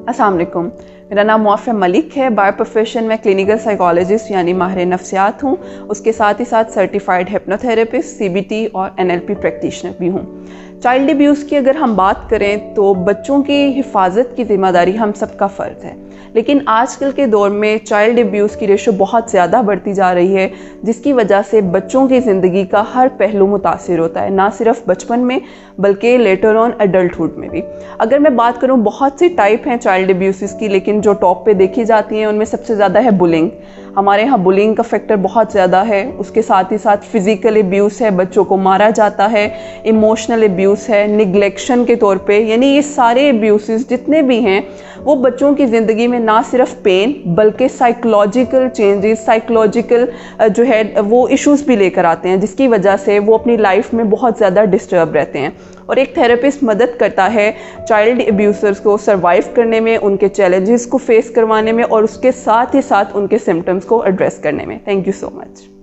अस्सलाम वालेकुम। मेरा नाम मौफिया मलिक है। बाय प्रोफेशन में क्लिनिकल साइकोलॉजिस्ट यानी माहिर नफ्सियात हूँ। उसके साथ ही साथ सर्टिफाइड हिप्नोथेरेपिस्ट, CBT और NLP प्रैक्टिशनर भी हूँ। चाइल्ड अब्यूज़ की अगर हम बात करें तो बच्चों की हिफाजत की ज़िम्मेदारी हम सबका फ़र्ज़ है, लेकिन आजकल के दौर में चाइल्ड अब्यूज़ की रेशो बहुत ज़्यादा बढ़ती जा रही है, जिसकी वजह से बच्चों की ज़िंदगी का हर पहलू मुतासिर होता है, ना सिर्फ बचपन में बल्कि लेटर ऑन एडल्टहुड में भी। अगर मैं बात करूँ, बहुत सी टाइप हैं चाइल्ड अब्यूज़ की, लेकिन जो टॉप पे देखी जाती हैं उनमें सबसे ज़्यादा है बुलिंग। हमारे यहाँ बुलिंग का फैक्टर बहुत ज़्यादा है। उसके साथ ही साथ फिज़िकल अब्यूज़ है, बच्चों को मारा जाता है, इमोशनल अब्यूज़ है, निगलेक्शन के तौर पे। यानी ये सारे अब्यूज़ जितने भी हैं वो बच्चों की ज़िंदगी में ना सिर्फ पेन बल्कि साइकोलॉजिकल चेंजेस, साइकोलॉजिकल जो है वो इश्यूज़ भी लेकर आते हैं, जिसकी वजह से वो अपनी लाइफ में बहुत ज़्यादा डिस्टर्ब रहते हैं। और एक थेरेपिस्ट मदद करता है चाइल्ड अब्यूज़र्स को सर्वाइव करने में, उनके चैलेंजेस को फेस करवाने में और उसके साथ ही साथ उनके सिम्टम्स को एड्रेस करने में। Thank you so much.